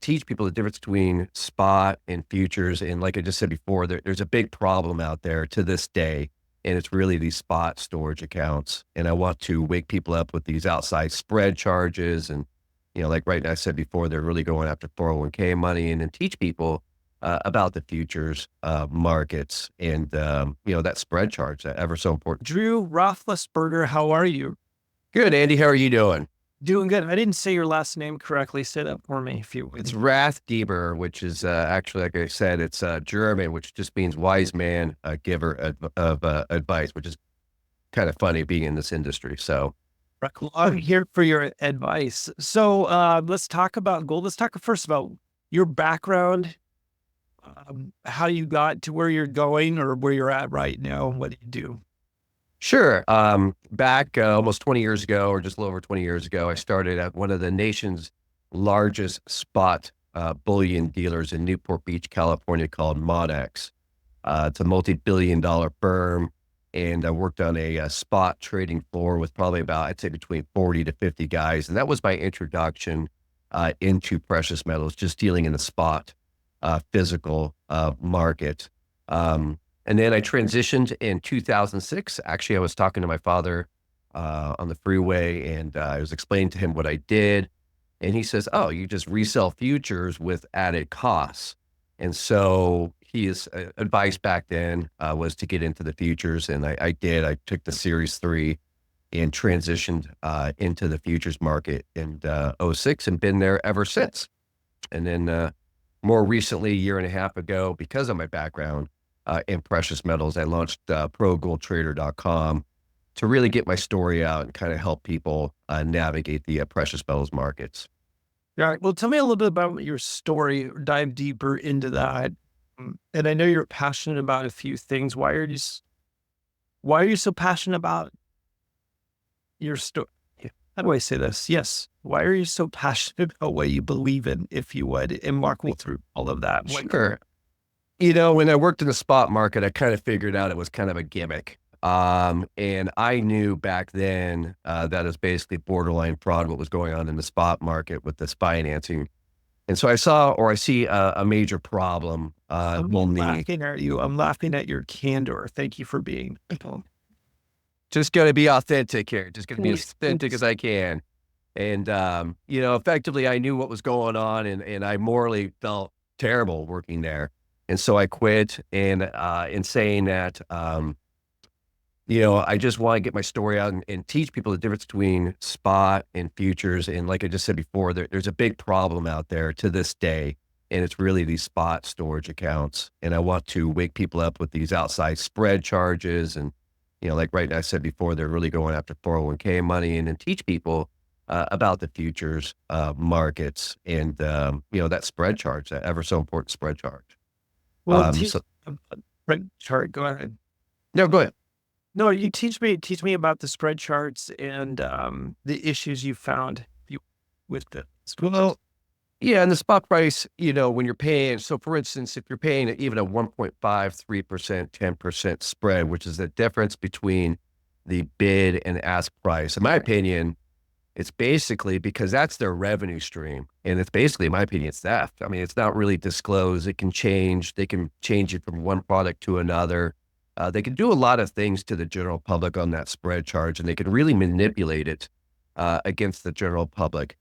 teach people the difference between spot and futures. And like I just said before, there's a big problem out there to this day, and it's really these spot storage accounts. And I want to wake people up with these outside spread charges. And, like right now I said before, they're really going after 401k money, and then teach people about the futures markets and, that spread charge, that ever so important. Drew Roethlisberger, how are you? Good, Andy. How are you doing? Doing good. I didn't say your last name correctly. Say that for me if you would. It's Rathgeber, which is actually, like I said, it's German, which just means wise man, giver of advice, which is kind of funny being in this industry. So Well, I'm here for your advice. So let's talk about gold. Let's talk first about your background, how you got to where you're going or where you're at right now. What do you do? sure. Back almost 20 years ago, or just a little over 20 years ago, I started at one of the nation's largest spot bullion dealers in Newport Beach, California, called Monex. It's a multi-billion-dollar firm, and I worked on a spot trading floor with probably about, I'd say, between 40 to 50 guys. And that was my introduction into precious metals, just dealing in the spot physical market. And then I transitioned in 2006. Actually, I was talking to my father on the freeway, and I was explaining to him what I did. And he says, "Oh, you just resell futures with added costs." And so his advice back then was to get into the futures. And I did. I took the Series 3 and transitioned into the futures market in '06 and been there ever since. And then more recently, a year and a half ago, because of my background in precious metals, I launched ProGoldTrader.com to really get my story out and kind of help people navigate the precious metals markets. All right. Well, tell me a little bit about your story, dive deeper into that. And I know you're passionate about a few things. Why are you so passionate about your story? How do I say this? Yes. Why are you so passionate about what you believe in, if you would? And walk me through all of that. Sure. When I worked in the spot market, I kind of figured out it was kind of a gimmick. And I knew back then that it was basically borderline fraud, what was going on in the spot market with this financing. And so I see a major problem. I'm laughing at you. I'm laughing at your candor. Thank you for being. Just going to be authentic here. Just going to be as authentic as I can. And, effectively, I knew what was going on, and I morally felt terrible working there. And so I quit. And in saying that, I just want to get my story out and teach people the difference between spot and futures. And like I just said before, there's a big problem out there to this day, and it's really these spot storage accounts. And I want to wake people up with these outside spread charges. And, like right now I said before, they're really going after 401k money, and then teach people about the futures markets and, that spread charge, that ever so important spread charge. Well, chart. Go ahead. No, go ahead. No, you teach me about the spread charts and the issues you found with the. Well, yeah, and the spot price, when you're paying, so for instance, if you're paying even a 1.53%, 10% spread, which is the difference between the bid and ask price, in my opinion, it's basically because that's their revenue stream. And it's basically, in my opinion, it's theft. I mean, it's not really disclosed. It can change. They can change it from one product to another. They can do a lot of things to the general public on that spread charge, and they can really manipulate it against the general public.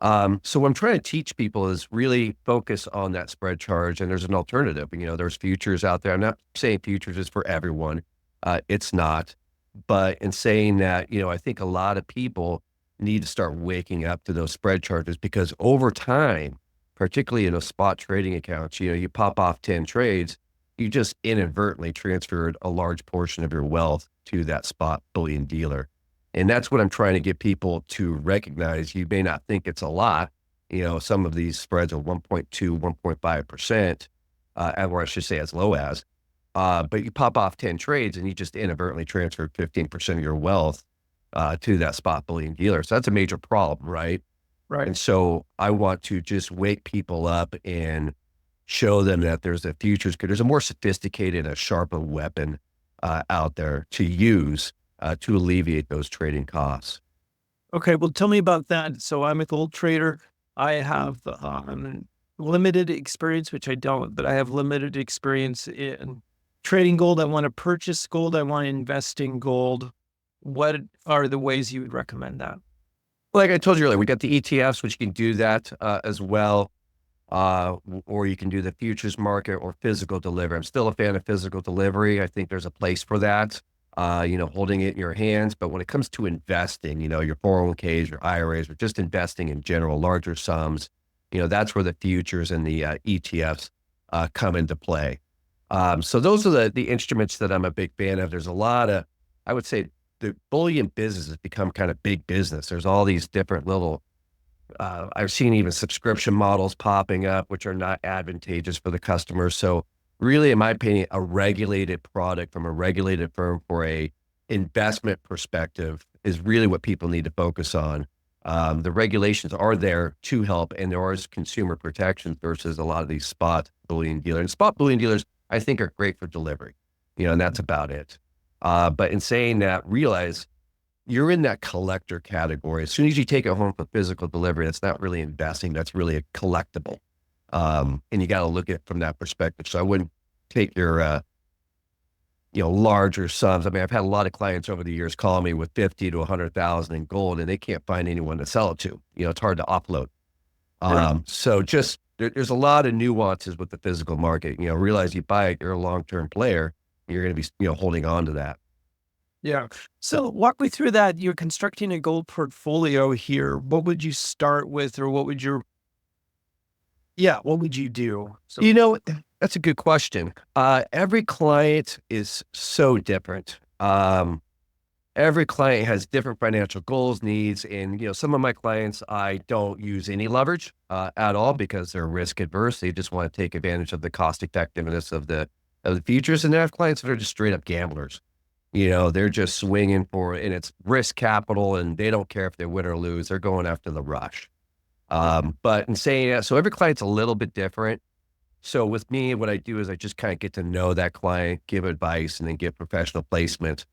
So what I'm trying to teach people is really focus on that spread charge, and there's an alternative. There's futures out there. I'm not saying futures is for everyone. It's not. But in saying that, I think a lot of people need to start waking up to those spread charges, because over time, particularly in those spot trading accounts, you pop off 10 trades, you just inadvertently transferred a large portion of your wealth to that spot bullion dealer. And that's what I'm trying to get people to recognize. You may not think it's a lot. Some of these spreads are 1.2, 1.5%, or I should say as low as, but you pop off 10 trades and you just inadvertently transferred 15% of your wealth to that spot bullion dealer. So that's a major problem, right? Right. And so I want to just wake people up and show them that there's a futures, there's a more sophisticated, a sharper weapon out there to use to alleviate those trading costs. Okay. Well, tell me about that. So I'm a gold trader. I have limited experience, which I don't, but I have limited experience in trading gold. I want to purchase gold. I want to invest in gold. What are the ways you would recommend that? Like I told you earlier, we got the ETFs, which you can do that as well. Or you can do the futures market or physical delivery. I'm still a fan of physical delivery. I think there's a place for that, holding it in your hands. But when it comes to investing, your 401ks, your IRAs, or just investing in general, larger sums, that's where the futures and the ETFs come into play. So those are the instruments that I'm a big fan of. There's a lot of, I would say, the bullion business has become kind of big business. There's all these different little I've seen even subscription models popping up, which are not advantageous for the customer. So really, in my opinion, a regulated product from a regulated firm for a investment perspective is really what people need to focus on. The regulations are there to help, and there is consumer protection versus a lot of these spot bullion dealers. And spot bullion dealers, I think, are great for delivery, and that's about it. But in saying that, realize you're in that collector category. As soon as you take it home for physical delivery, that's not really investing. That's really a collectible. And you got to look at it from that perspective. So I wouldn't take your, larger sums. I mean, I've had a lot of clients over the years call me with 50 to 100,000 in gold, and they can't find anyone to sell it to. It's hard to offload. So just, there's a lot of nuances with the physical market. Realize you buy it, you're a long-term player. You're going to be, holding on to that. Yeah. So walk me through that. You're constructing a gold portfolio here. What would you start with, or what would what would you do? So, That's a good question. Every client is so different. Every client has different financial goals, needs, and some of my clients, I don't use any leverage at all because they're risk adverse. They just want to take advantage of the cost effectiveness of the futures, and I have clients that are just straight up gamblers. They're just swinging for it, and it's risk capital, and they don't care if they win or lose. They're going after the rush. But in saying that, so every client's a little bit different. So with me, what I do is I just kind of get to know that client, give advice, and then give professional placement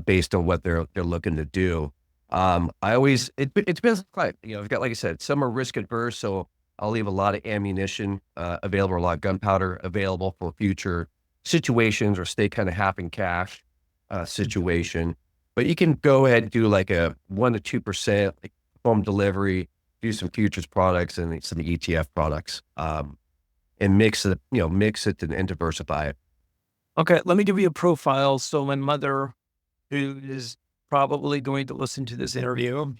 based on what they're looking to do. It depends on the client. I've got, like I said, some are risk adverse, so I'll leave a lot of ammunition available, a lot of gunpowder available for future situations, or stay kind of half in cash situation. But you can go ahead and do like a 1% to 2% home delivery, do some futures products and some ETF products, and mix it and diversify it. okay, let me give you a profile. So my mother, who is probably going to listen to this interview,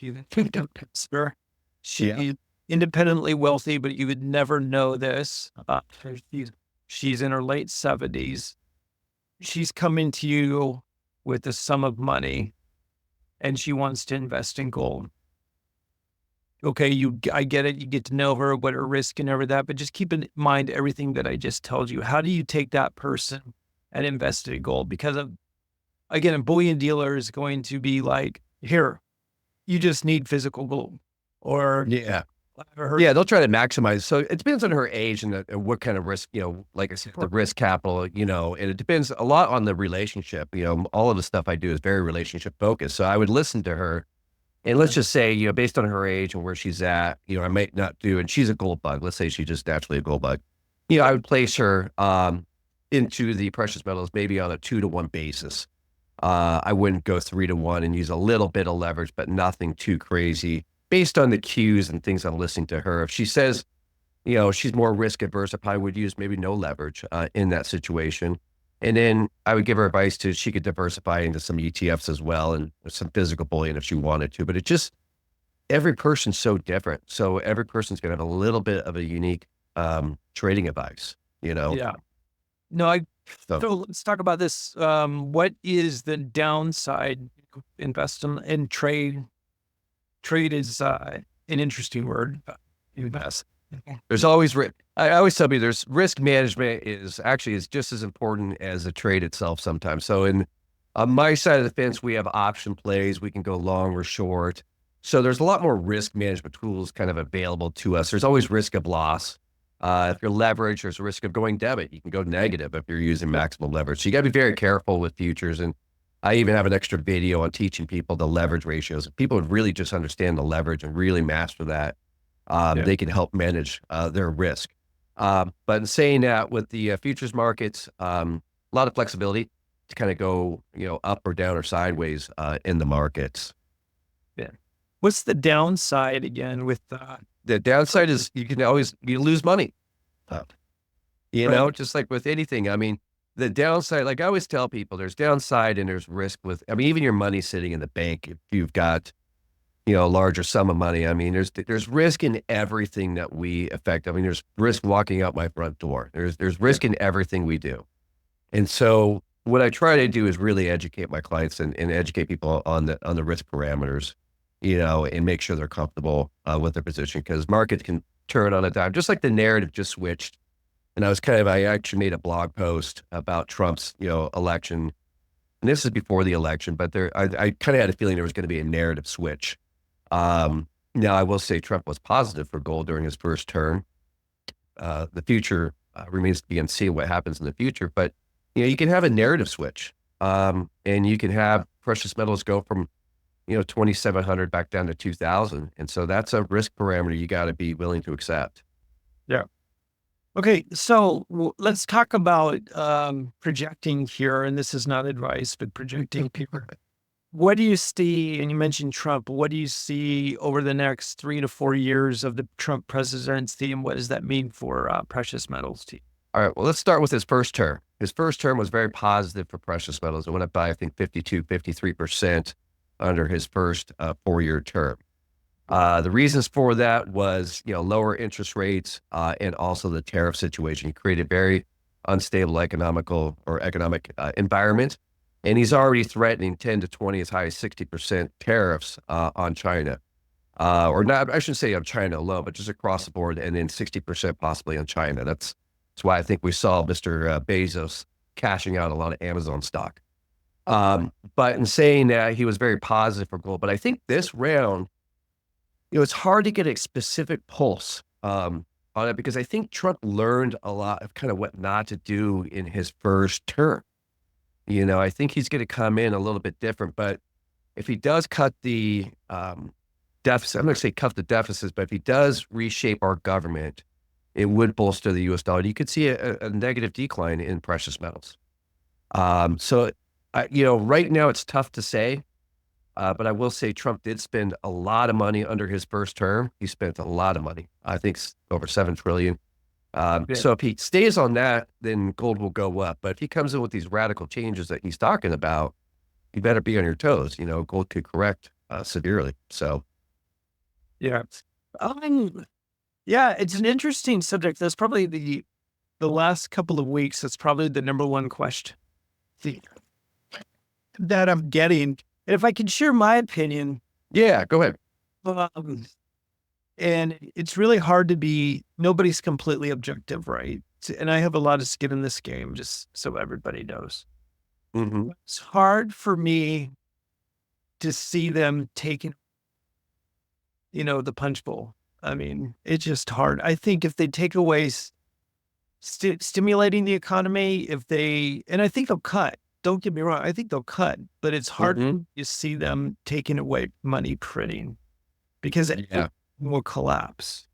she's independently wealthy, but you would never know this. She's in her late 70s. She's coming to you with a sum of money, and she wants to invest in gold. Okay, I get it. You get to know her, what her risk and everything that, but just keep in mind everything that I just told you. How do you take that person and invest in gold? Because again, a bullion dealer is going to be like, here, you just need physical gold, or they'll try to maximize. So it depends on her age and what kind of risk, like I said, the risk capital, and it depends a lot on the relationship. All of the stuff I do is very relationship focused. So I would listen to her, and let's just say, based on her age and where she's at, I might not do, and she's a gold bug. Let's say she's just naturally a gold bug. I would place her into the precious metals, maybe on a 2-to-1 basis. I wouldn't go 3-to-1 and use a little bit of leverage, but nothing too crazy, based on the cues and things I'm listening to her. If she says, she's more risk adverse, I probably would use maybe no leverage in that situation. And then I would give her advice she could diversify into some ETFs as well, and some physical bullion if she wanted to. But every person's so different. So every person's going to have a little bit of a unique trading advice, Yeah. No, so let's talk about this. What is the downside? Invest in trade. Trade is an interesting word. Invest. There's always risk. I always tell you, risk management is just as important as the trade itself sometimes. So on my side of the fence, we have option plays. We can go long or short. So there's a lot more risk management tools kind of available to us. There's always risk of loss. If you're leveraged, there's a risk of going debit. You can go negative if you're using maximum leverage. So you got to be very careful with futures. And I even have an extra video on teaching people the leverage ratios. If people would really just understand the leverage and really master that, they can help manage their risk. But in saying that, with the futures markets, a lot of flexibility to kind of go, up or down or sideways in the markets. Yeah. What's the downside again with The downside is you lose money. Uh, right? just like with anything. I mean, the downside, like I always tell people, there's downside and there's risk with, I mean, even your money sitting in the bank, if you've got, a larger sum of money. I mean, there's risk in everything that we affect. I mean, there's risk walking out my front door. There's Yeah. risk in everything we do. And so what I try to do is really educate my clients and educate people on the risk parameters, and make sure they're comfortable with their position, because markets can turn on a dime, just like the narrative just switched. And I actually made a blog post about Trump's, election. And this is before the election, but I kind of had a feeling there was going to be a narrative switch. Now I will say Trump was positive for gold during his first term. The future remains to be seen what happens in the future, but you can have a narrative switch, and you can have precious metals go from 2,700 back down to 2,000, and so that's a risk parameter you got to be willing to accept. Yeah. Okay, so let's talk about projecting here, and this is not advice, but projecting here. What do you see? And you mentioned Trump. What do you see over the next 3 to 4 years of the Trump presidency, and what does that mean for precious metals to you? All right, well, let's start with his first term. His first term was very positive for precious metals. It went up by, I think, 52, 53% under his first 4-year term. The reasons for that was, lower interest rates and also the tariff situation. He created very unstable economic environment, and he's already threatening 10 to 20, as high as 60% tariffs on China, or not. I shouldn't say on China alone, but just across the board, and then 60% possibly on China. That's why I think we saw Mr. Bezos cashing out a lot of Amazon stock. But in saying that, he was very positive for gold. But I think this round, it's hard to get a specific pulse on it, because I think Trump learned a lot of kind of what not to do in his first term. I think he's going to come in a little bit different, but if he does cut the deficit, I'm not going to say cut the deficits, but if he does reshape our government, it would bolster the US dollar. You could see a negative decline in precious metals. So, right now it's tough to say. But I will say Trump did spend a lot of money under his first term. He spent a lot of money. I think over 7 trillion. Yeah. So if he stays on that, then gold will go up. But if he comes in with these radical changes that he's talking about, you better be on your toes. Gold could correct severely. So Yeah. Yeah, it's an interesting subject. That's probably the last couple of weeks. That's probably the number one question that I'm getting. And if I can share my opinion, yeah, go ahead. um, and it's really hard to be, nobody's completely objective, right? And I have a lot of skin in this game, just so everybody knows. Hmm. It's hard for me to see them taking, the punch bowl. I mean, it's just hard. I think if they take away stimulating the economy, and I think they'll cut. Don't get me wrong. I think they'll cut, but it's hard Hmm. to see them taking away money printing, because it Yeah. will collapse.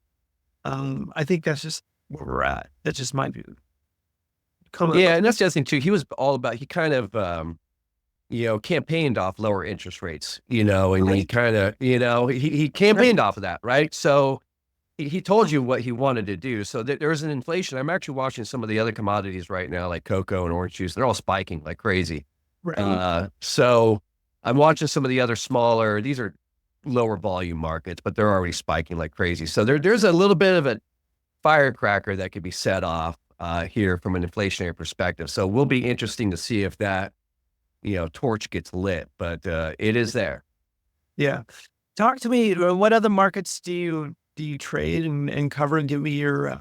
I think that's just where we're at. That's just my view. Yeah. And that's the other thing too. He kind of, campaigned off lower interest rates, and he kind of, he campaigned off of that. Right. So he told you what he wanted to do. So there's an inflation. I'm actually watching some of the other commodities right now, like cocoa and orange juice. They're all spiking like crazy. Right. So I'm watching some of the other smaller, these are lower volume markets, but they're already spiking like crazy. So there's a little bit of a firecracker that could be set off here from an inflationary perspective. So it will be interesting to see if that, torch gets lit, but it is there. Yeah. Talk to me. What other markets do you trade and cover, and give me your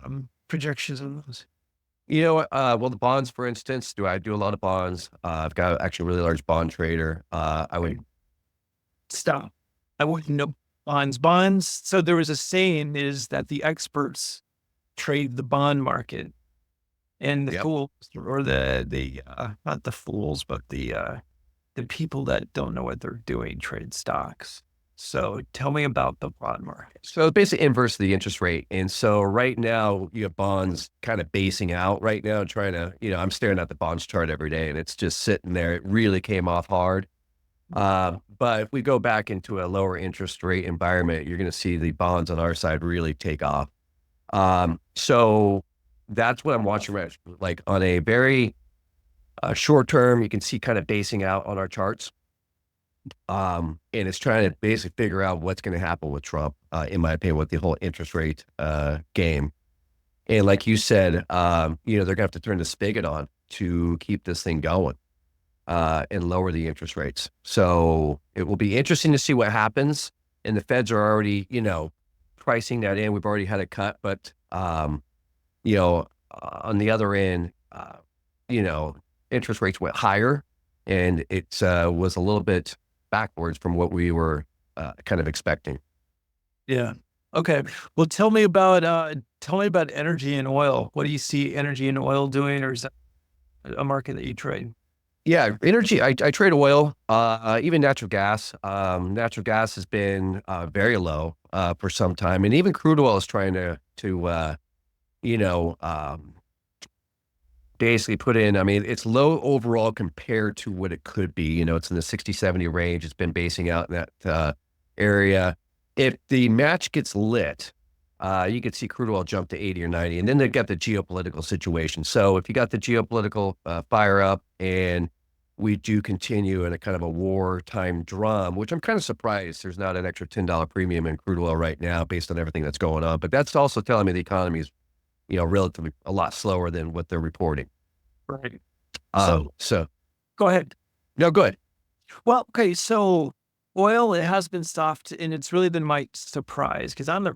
projections on those? Well, the bonds, for instance, I do a lot of bonds. I've got actually a really large bond trader. I would, Stop. I wouldn't know bonds. Bonds. So there was a saying is that the experts trade the bond market, and the yep. fools, or not the fools, but the people that don't know what they're doing, trade stocks. So tell me about the bond market. So it's basically inverse the interest rate. And so right now you have bonds kind of basing out right now, trying to, I'm staring at the bonds chart every day and it's just sitting there. It really came off hard. But if we go back into a lower interest rate environment, you're going to see the bonds on our side really take off. So that's what I'm watching right, like on a very short term, you can see kind of basing out on our charts. And it's trying to basically figure out what's going to happen with Trump, in my opinion, with the whole interest rate game. And like you said, they're going to have to turn the spigot on to keep this thing going and lower the interest rates. So it will be interesting to see what happens. And the feds are already, pricing that in. We've already had a cut, but, on the other end, interest rates went higher and it was a little bit backwards from what we were kind of expecting. Yeah. Okay. Well, tell me about energy and oil. What do you see energy and oil doing, or is that a market that you trade? Yeah, energy. I trade oil, even natural gas. Natural gas has been very low for some time, and even crude oil is trying to you know um, basically put in. I mean, it's low overall compared to what it could be. It's in the 60, 70 range. It's been basing out in that area. If the match gets lit, you could see crude oil jump to 80 or 90. And then they've got the geopolitical situation. So if you got the geopolitical fire up and we do continue in a kind of a wartime drum, which I'm kind of surprised there's not an extra $10 premium in crude oil right now based on everything that's going on. But that's also telling me the economy is, relatively a lot slower than what they're reporting. Right. So Go ahead. no, good. Well, okay. So oil, it has been soft, and it's really been my surprise because I'm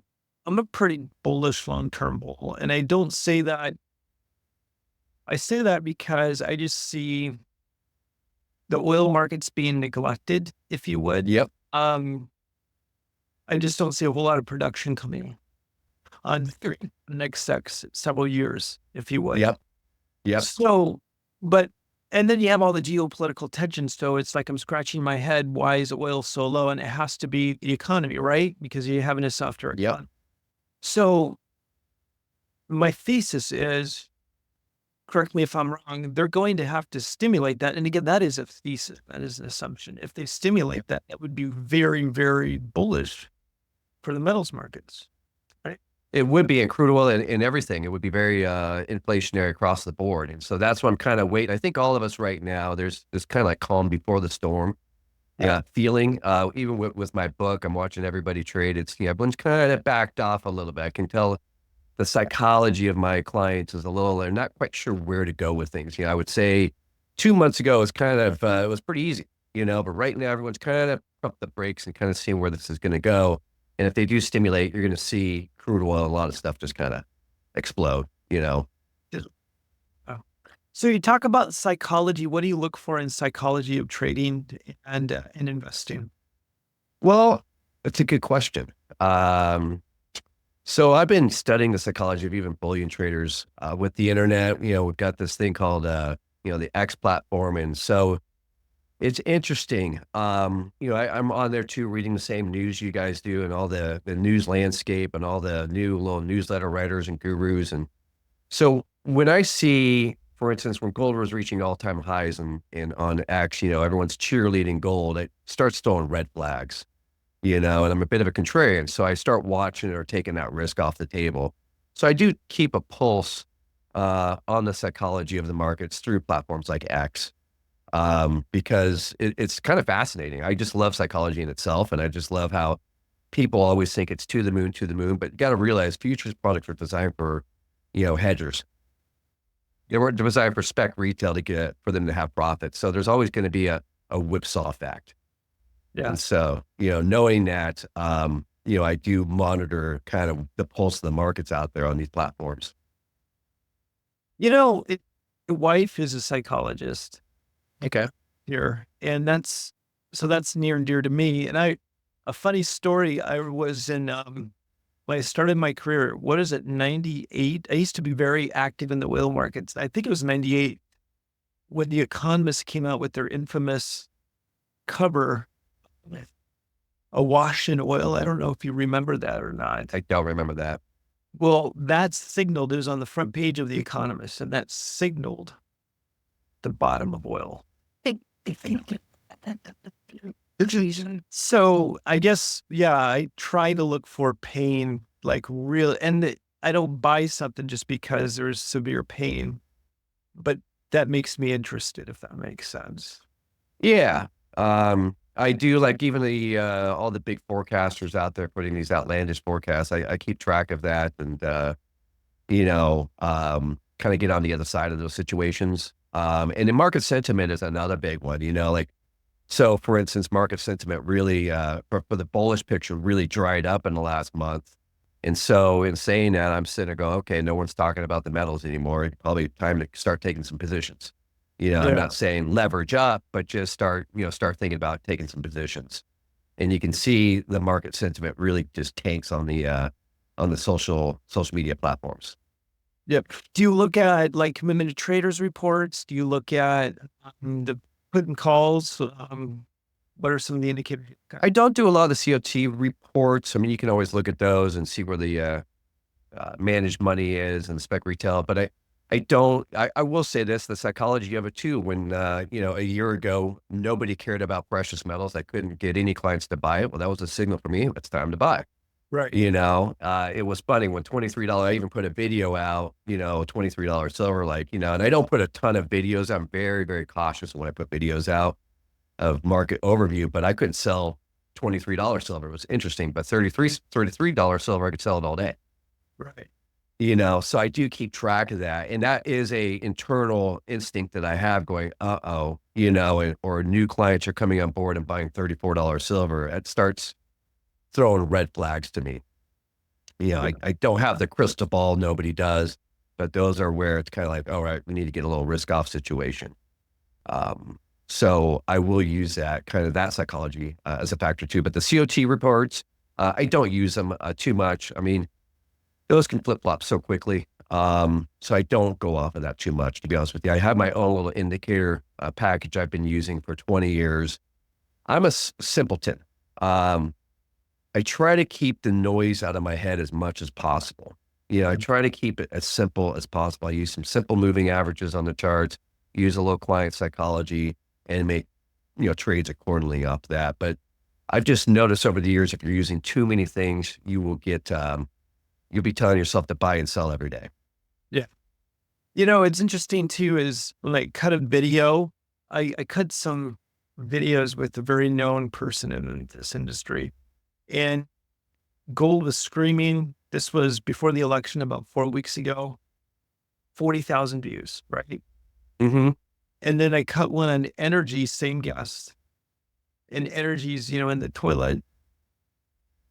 a pretty bullish long-term bull. And I don't say that. I say that because I just see the oil markets being neglected, if you would. Yep. Um, I just don't see a whole lot of production coming on the next several years, if you would. Yep. Yep. So, but, and then you have all the geopolitical tensions. So it's like I'm scratching my head. Why is oil so low? And it has to be the economy, right? Because you're having a softer Yep. economy. So my thesis is, correct me if I'm wrong, they're going to have to stimulate that. And again, that is a thesis. That is an assumption. If they stimulate that, that would be very, very bullish for the metals markets. Right. It would be in crude oil and everything. It would be very inflationary across the board. And so that's what I'm kind of waiting. I think all of us right now, there's this kind of like calm before the storm feeling. Even with my book, I'm watching everybody trade. It's, everyone's kind of backed off a little bit. I can tell the psychology of my clients is a little, they're not quite sure where to go with things. I would say 2 months ago, it's kind of, it was pretty easy, but right now everyone's kind of up the brakes and kind of seeing where this is going to go. And if they do stimulate, you're going to see crude oil, a lot of stuff just kind of explode. Just- oh. So you talk about psychology. What do you look for in psychology of trading and investing? Well, that's a good question. So I've been studying the psychology of even bullion traders with the internet. We've got this thing called, the X platform. And so it's interesting. I'm on there too, reading the same news you guys do and all the news landscape and all the new little newsletter writers and gurus. And so when I see, for instance, when gold was reaching all-time highs and on X, everyone's cheerleading gold, it starts throwing red flags. And I'm a bit of a contrarian. So I start watching or taking that risk off the table. So I do keep a pulse on the psychology of the markets through platforms like X, because it's kind of fascinating. I just love psychology in itself. And I just love how people always think it's to the moon, but you got to realize futures products are designed for, hedgers. They weren't designed for spec retail for them to have profits. So there's always going to be a whipsaw effect. Yeah. And so, knowing that, I do monitor kind of the pulse of the markets out there on these platforms. My wife is a psychologist Okay. here, and that's near and dear to me. And a funny story, I was in, when I started my career, what is it, 98? I used to be very active in the oil markets. I think it was 98 when The Economist came out with their infamous cover awash in oil. I don't know if you remember that or not. I don't remember that. Well, that signaled, it was on the front page of The Economist, and that signaled the bottom of oil. So I guess, yeah, I try to look for pain, like real, and I don't buy something just because there's severe pain, but that makes me interested, if that makes sense. Yeah. I do like even all the big forecasters out there putting these outlandish forecasts. I keep track of that and, kind of get on the other side of those situations. And then market sentiment is another big one, like, so for instance, market sentiment really, for the bullish picture really dried up in the last month. And so in saying that, I'm sitting there going, okay, no one's talking about the metals anymore. Probably time to start taking some positions. I'm Yeah. not saying leverage up, but just start thinking about taking some positions. And you can see the market sentiment really just tanks on the social media platforms. Yep. Do you look at like commitment to traders reports? Do you look at the put and calls? What are some of the indicators? I don't do a lot of the COT reports. I mean, you can always look at those and see where the managed money is and spec retail, but I don't, I will say this, the psychology of it too, when, a year ago, nobody cared about precious metals. I couldn't get any clients to buy it. Well, that was a signal for me. It's time to buy. Right. It was funny when $23, I even put a video out, $23 silver, like, and I don't put a ton of videos. I'm very, very cautious when I put videos out of market overview, but I couldn't sell $23 silver. It was interesting, but $33 silver, I could sell it all day. Right. So I do keep track of that. And that is a internal instinct that I have going, or new clients are coming on board and buying $34 silver. It starts throwing red flags to me. I don't have the crystal ball. Nobody does, but those are where it's kind of like, all right, we need to get a little risk off situation. So I will use that psychology as a factor too. But the COT reports, I don't use them too much. I mean, those can flip flop so quickly. So I don't go off of that too much, to be honest with you. I have my own little indicator package I've been using for 20 years. I'm a simpleton. I try to keep the noise out of my head as much as possible. I try to keep it as simple as possible. I use some simple moving averages on the charts, use a little client psychology, and make, trades accordingly off that. But I've just noticed over the years, if you're using too many things, you will get, you'll be telling yourself to buy and sell every day. Yeah. It's interesting too, is when I cut a video, I cut some videos with a very known person in this industry, and gold was screaming. This was before the election about 4 weeks ago, 40,000 views, right? Mm-hmm. And then I cut one on energy, same guest, and energy's, in the toilet.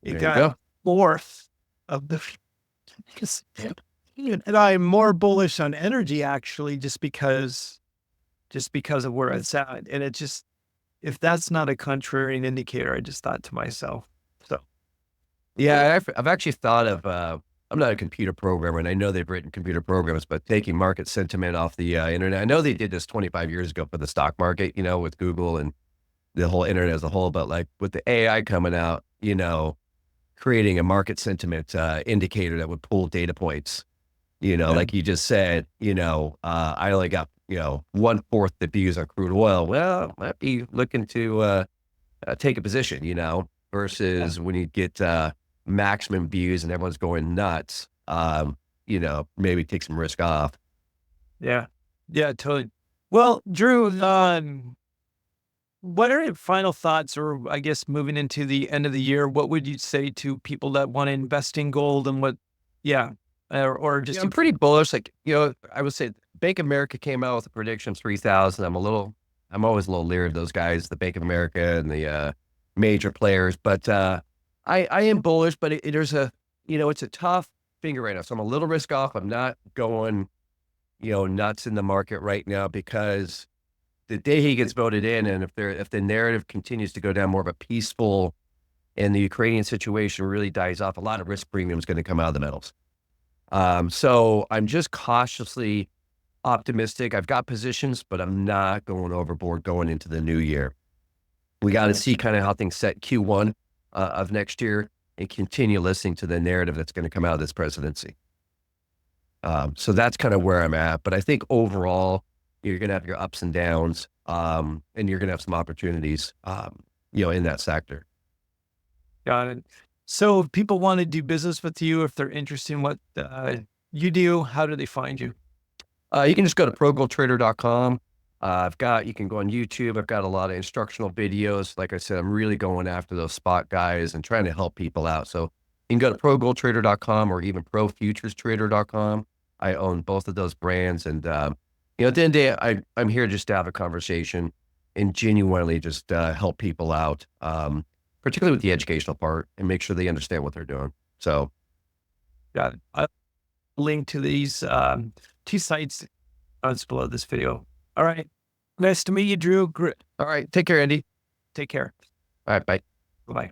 It There you got go. fourth of the, and I'm more bullish on energy actually, just because of where it's at. And it just, if that's not a contrarian indicator, I just thought to myself, so. Yeah, I've actually thought of, I'm not a computer programmer, and I know they've written computer programs, but taking market sentiment off the internet. I know they did this 25 years ago for the stock market, with Google and the whole internet as a whole. But like with the AI coming out, creating a market sentiment indicator that would pull data points, like you just said, I only got, 1/4 the views on crude oil. Well, might be looking to take a position, versus when you get maximum views and everyone's going nuts, maybe take some risk off. Yeah. Yeah, totally. Well, Drew, what are your final thoughts, or I guess moving into the end of the year, what would you say to people that want to invest in gold, and or just, I'm pretty bullish. Like, I would say Bank of America came out with a prediction of 3,000. I'm always a little leery of those guys, the Bank of America and the major players, but I am bullish, but there's it's a tough finger right now. So I'm a little risk off. I'm not going, nuts in the market right now, because the day he gets voted in, and if the narrative continues to go down more of a peaceful, and the Ukrainian situation really dies off, a lot of risk premium is going to come out of the metals. So I'm just cautiously optimistic. I've got positions, but I'm not going overboard going into the new year. We got to see kind of how things set Q1. of next year and continue listening to the narrative that's going to come out of this presidency. So that's kind of where I'm at. But I think overall, you're going to have your ups and downs, and you're going to have some opportunities, in that sector. Got it. So if people want to do business with you, if they're interested in what you do, how do they find you? You can just go to ProGoldTrader.com. You can go on YouTube. I've got a lot of instructional videos. Like I said, I'm really going after those spot guys and trying to help people out. So you can go to ProGoldTrader.com or even ProFuturesTrader.com. I own both of those brands. And, at the end of the day, I'm here just to have a conversation and genuinely just help people out, particularly with the educational part, and make sure they understand what they're doing. So, Got it. I'll link to these two sites below this video. All right. Nice to meet you, Drew. all right. Take care, Andy. Take care. All right. Bye. Bye-bye.